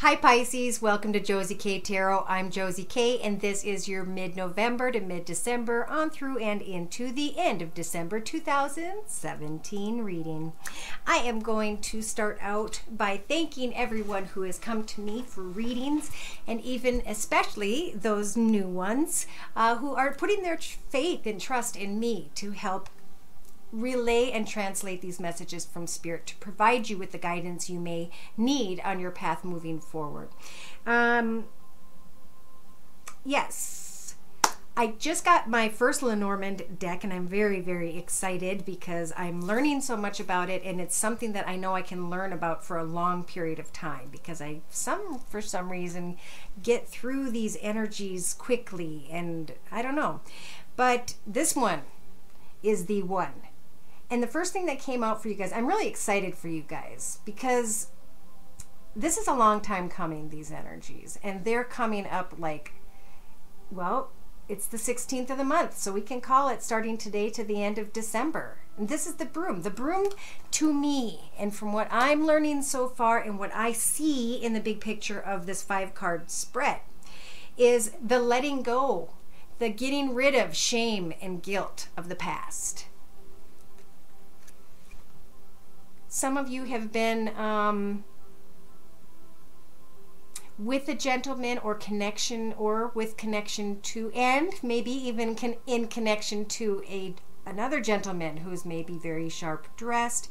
Hi Pisces, welcome to Josie K Tarot. I'm Josie K and this is your mid-November to mid-December on through and into the end of December 2017 reading. I am going to start out by thanking everyone who has come to me for readings, and even especially those new ones who are putting their faith and trust in me to help relay and translate these messages from Spirit to provide you with the guidance you may need on your path moving forward. Yes, I just got my first Lenormand deck and I'm very, very excited because I'm learning so much about it, and it's something that I know I can learn about for a long period of time because I for some reason get through these energies quickly, and I don't know. But this one is the one. And the first thing that came out for you guys, I'm really excited for you guys because this is a long time coming, these energies. And they're coming up like, well, it's the 16th of the month. So we can call it starting today to the end of December. And this is the broom. The broom to me, and from what I'm learning so far and what I see in the big picture of this 5-card spread, is the letting go, the getting rid of shame and guilt of the past. Some of you have been with a gentleman or connection, or with connection to, and maybe even in connection to another gentleman who's maybe very sharp dressed,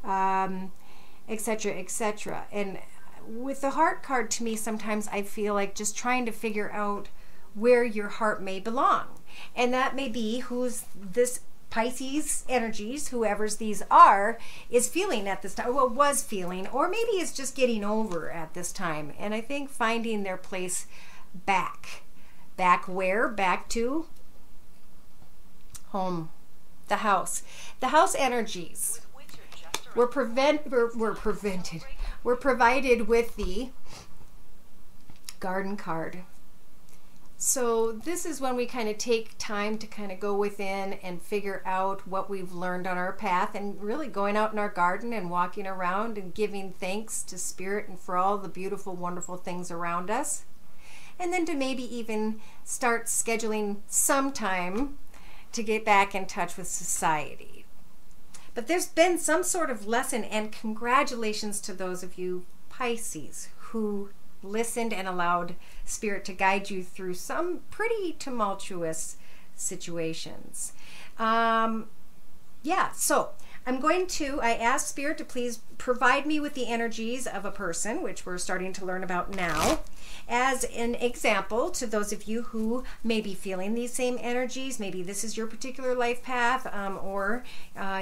etc., etc. And with the heart card, to me, sometimes I feel like just trying to figure out where your heart may belong. And that may be who's this Pisces energies, whoever's these are, is feeling at this time, well, was feeling, or maybe is just getting over at this time. And I think finding their place back. Back where? Back to home. The house. The house energies were provided with the garden card. So this is when we kind of take time to kind of go within and figure out what we've learned on our path, and really going out in our garden and walking around and giving thanks to Spirit and for all the beautiful, wonderful things around us. And then to maybe even start scheduling some time to get back in touch with society. But there's been some sort of lesson, and congratulations to those of you Pisces who listened and allowed Spirit to guide you through some pretty tumultuous situations. Yeah, so I asked Spirit to please provide me with the energies of a person, which we're starting to learn about now, as an example to those of you who may be feeling these same energies. Maybe this is your particular life path, or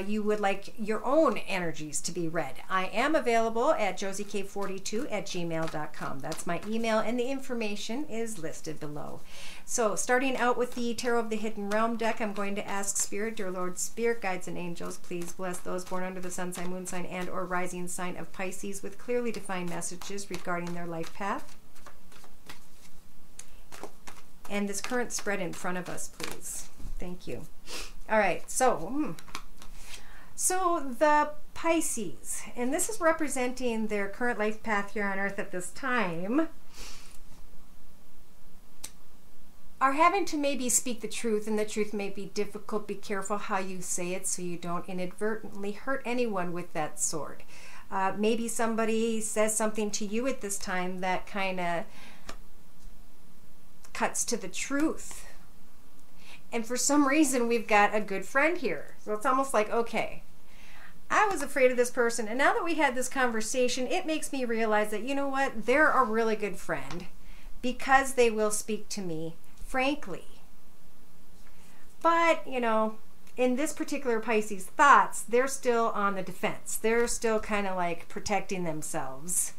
you would like your own energies to be read. I am available at josiek42@gmail.com. That's my email, and the information is listed below. So starting out with the Tarot of the Hidden Realm deck, I'm going to ask Spirit, dear Lord Spirit, guides and angels, please bless those born under the sun sign, moon sign, and or rising sign of Pisces with clearly defined messages regarding their life path. And this current spread in front of us, please. Thank you. All right, so the Pisces, and this is representing their current life path here on Earth at this time, are having to maybe speak the truth, and the truth may be difficult. Be careful how you say it so you don't inadvertently hurt anyone with that sword. Maybe somebody says something to you at this time that kind of cuts to the truth. And for some reason, we've got a good friend here. So it's almost like, okay, I was afraid of this person, and now that we had this conversation, it makes me realize that, you know what, they're a really good friend because they will speak to me frankly. But, you know, in this particular Pisces thoughts, they're still on the defense. They're still kind of like protecting themselves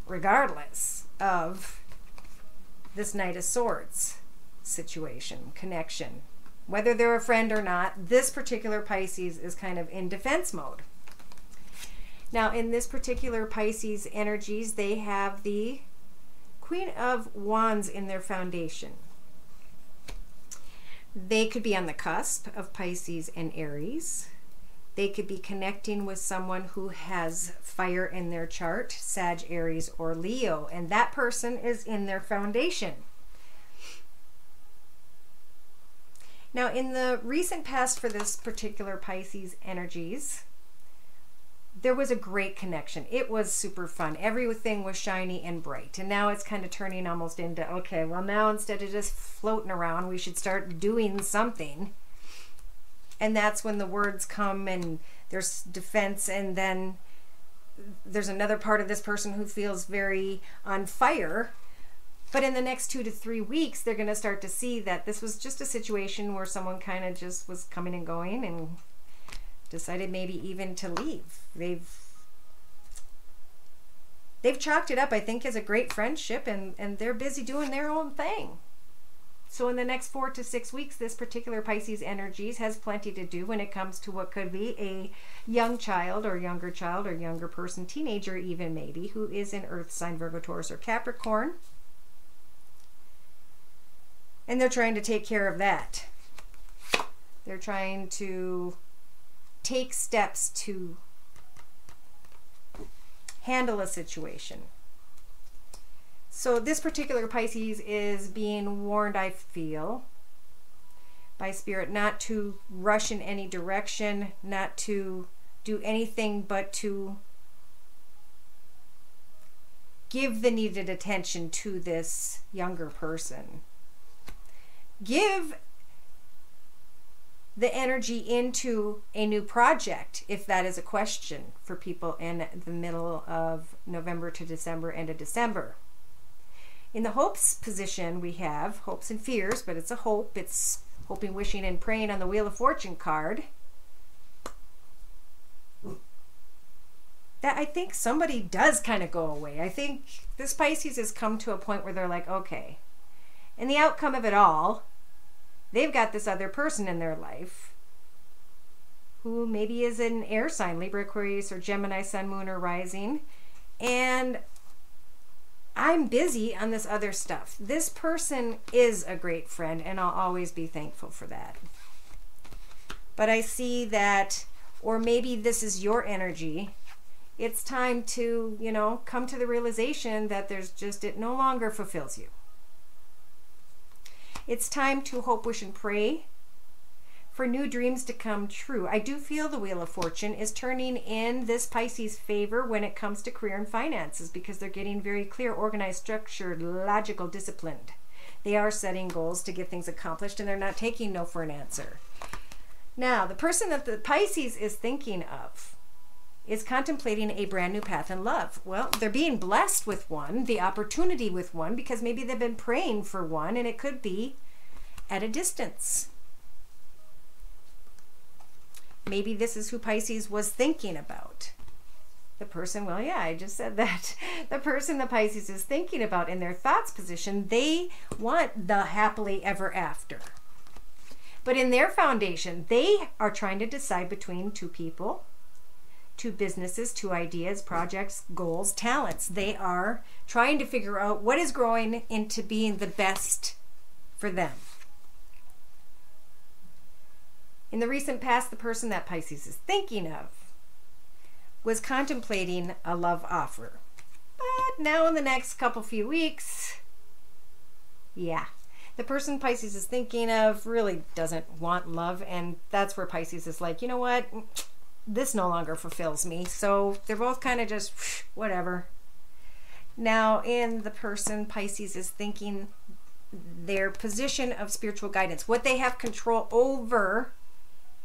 regardless of this Knight of Swords situation, connection. Whether they're a friend or not, this particular Pisces is kind of in defense mode. Now, in this particular Pisces energies, they have the Queen of Wands in their foundation. They could be on the cusp of Pisces and Aries. They could be connecting with someone who has fire in their chart, Sag, Aries, or Leo, and that person is in their foundation. Now, in the recent past for this particular Pisces energies, there was a great connection. It was super fun. Everything was shiny and bright. And now it's kind of turning almost into, okay, well now instead of just floating around, we should start doing something. And that's when the words come and there's defense, and then there's another part of this person who feels very on fire. But in the next 2 to 3 weeks, they're going to start to see that this was just a situation where someone kind of just was coming and going and decided maybe even to leave. They've chalked it up, I think, as a great friendship, and they're busy doing their own thing. So in the next 4 to 6 weeks, this particular Pisces energies has plenty to do when it comes to what could be a young child or younger person, teenager even maybe, who is in Earth sign, Virgo, Taurus, or Capricorn. And they're trying to take care of that. They're trying to take steps to handle a situation. So this particular Pisces is being warned, I feel, by Spirit, not to rush in any direction, not to do anything but to give the needed attention to this younger person. Give the energy into a new project, if that is a question for people in the middle of November to December, end of December. In the hopes position, we have hopes and fears, but it's a hope. It's hoping, wishing, and praying on the Wheel of Fortune card. That I think somebody does kind of go away. I think this Pisces has come to a point where they're like, okay. And the outcome of it all, they've got this other person in their life who maybe is an air sign, Libra, Aquarius, or Gemini, Sun, Moon, or Rising. And I'm busy on this other stuff. This person is a great friend, and I'll always be thankful for that. But I see that, or maybe this is your energy, it's time to, come to the realization that it no longer fulfills you. It's time to hope, wish, and pray for new dreams to come true. I do feel the Wheel of Fortune is turning in this Pisces favor when it comes to career and finances, because they're getting very clear, organized, structured, logical, disciplined. They are setting goals to get things accomplished, and they're not taking no for an answer. Now, the person that the Pisces is thinking of is contemplating a brand new path in love. Well, they're being blessed with one, the opportunity with one, because maybe they've been praying for one, and it could be at a distance. Maybe this is who Pisces was thinking about. The person, well, yeah, I just said that. The person the Pisces is thinking about in their thoughts position, they want the happily ever after. But in their foundation, they are trying to decide between two people, two businesses, two ideas, projects, goals, talents. They are trying to figure out what is growing into being the best for them. In the recent past, the person that Pisces is thinking of was contemplating a love offer. But now in the next few weeks, the person Pisces is thinking of really doesn't want love, and that's where Pisces is like, you know what? This no longer fulfills me. So they're both kind of just whatever. Now, in the person Pisces is thinking, their position of spiritual guidance, what they have control over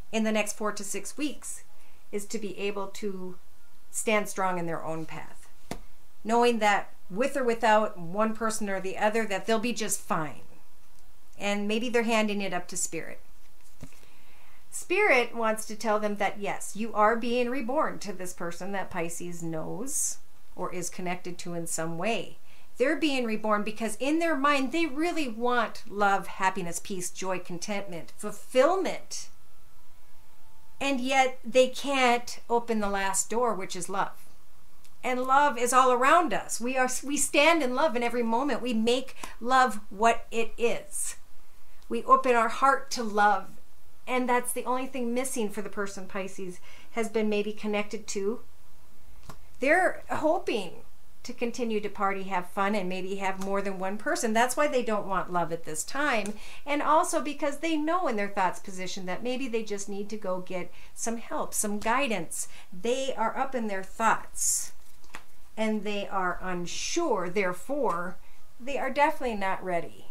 in the next 4 to 6 weeks, is to be able to stand strong in their own path, knowing that with or without one person or the other, that they'll be just fine. And maybe they're handing it up to Spirit. Spirit wants to tell them that yes, you are being reborn to this person that Pisces knows or is connected to in some way. They're being reborn because in their mind, they really want love, happiness, peace, joy, contentment, fulfillment. And yet they can't open the last door, which is love. And love is all around us. We stand in love in every moment. We make love what it is. We open our heart to love And that's the only thing missing for the person, Pisces, has been maybe connected to. They're hoping to continue to party, have fun, and maybe have more than one person. That's why they don't want love at this time. And also because they know in their thoughts position that maybe they just need to go get some help, some guidance. They are up in their thoughts and they are unsure. Therefore, they are definitely not ready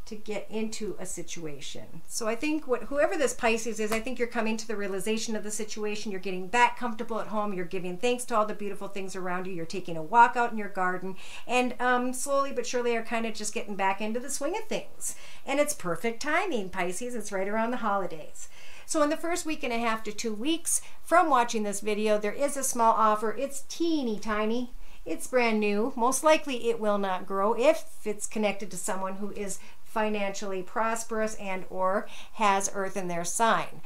to get into a situation. So I think whoever this Pisces is, I think you're coming to the realization of the situation. You're getting that comfortable at home. You're giving thanks to all the beautiful things around you. You're taking a walk out in your garden, and slowly but surely are kind of just getting back into the swing of things. And it's perfect timing, Pisces. It's right around the holidays. So in the first week and a half to 2 weeks from watching this video, there is a small offer. It's teeny tiny. It's brand new. Most likely it will not grow if it's connected to someone who is financially prosperous and or has earth in their sign.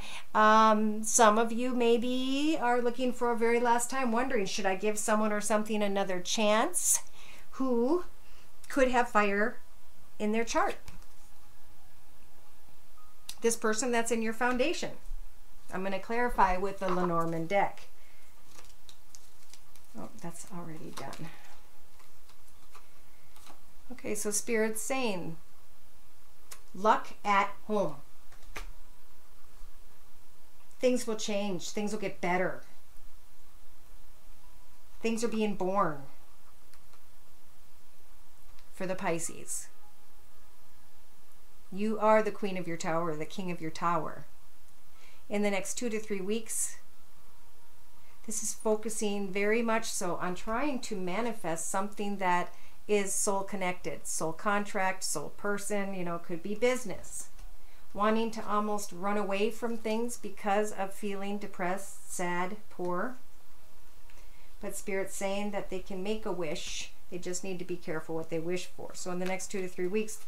Some of you maybe are looking for a very last time, wondering, should I give someone or something another chance who could have fire in their chart? This person that's in your foundation. I'm going to clarify with the Lenormand deck. Oh, that's already done. Okay, so Spirit's saying, luck at home. Things will change. Things will get better. Things are being born for the Pisces. You are the queen of your tower, the king of your tower. In the next 2 to 3 weeks, this is focusing very much so on trying to manifest something that is soul connected, soul contract, soul person, you know, could be business. Wanting to almost run away from things because of feeling depressed, sad, poor. But Spirit's saying that they can make a wish. They just need to be careful what they wish for. So in the next 2 to 3 weeks,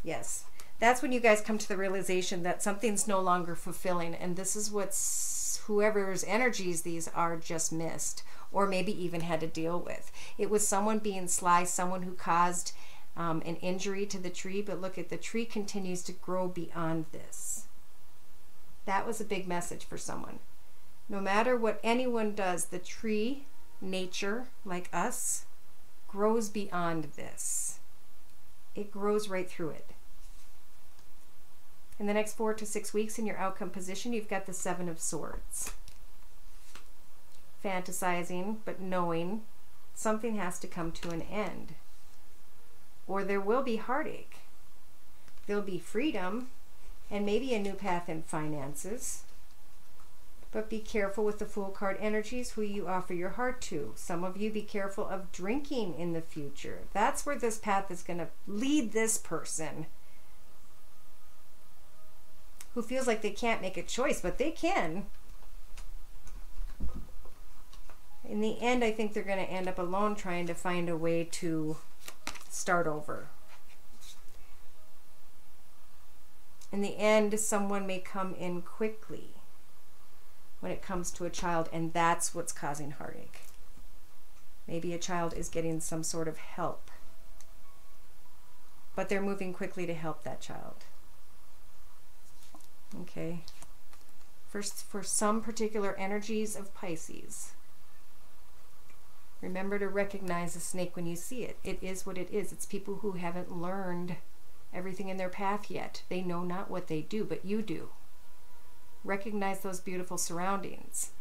yes, that's when you guys come to the realization that something's no longer fulfilling. And this is what's whoever's energies these are just missed, or maybe even had to deal with. It was someone being sly, someone who caused an injury to the tree, but look at the tree continues to grow beyond this. That was a big message for someone. No matter what anyone does, the tree, nature, like us, grows beyond this. It grows right through it. In the next 4 to 6 weeks in your outcome position, you've got the 7 of Swords. Fantasizing, but knowing something has to come to an end. Or there will be heartache. There'll be freedom and maybe a new path in finances. But be careful with the Fool card energies, who you offer your heart to. Some of you be careful of drinking in the future. That's where this path is going to lead this person who feels like they can't make a choice, but they can. In the end, I think they're going to end up alone trying to find a way to start over. In the end, someone may come in quickly when it comes to a child, and that's what's causing heartache. Maybe a child is getting some sort of help, but they're moving quickly to help that child. Okay. First, for some particular energies of Pisces, remember to recognize a snake when you see it. It is what it is. It's people who haven't learned everything in their path yet. They know not what they do, but you do. Recognize those beautiful surroundings.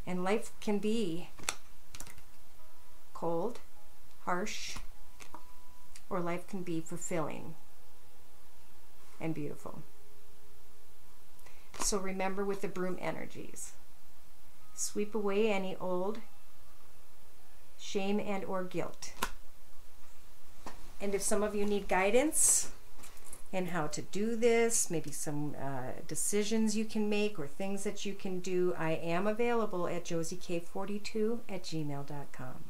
And life can be cold, harsh, or life can be fulfilling and beautiful. So remember with the broom energies, sweep away any old shame and or guilt. And if some of you need guidance in how to do this, maybe some decisions you can make or things that you can do, I am available at josiek42@gmail.com.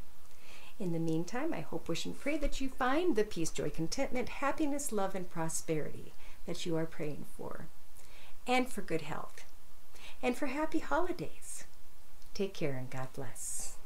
In the meantime, I hope, wish, and pray that you find the peace, joy, contentment, happiness, love, and prosperity that you are praying for, and for good health, and for happy holidays. Take care and God bless.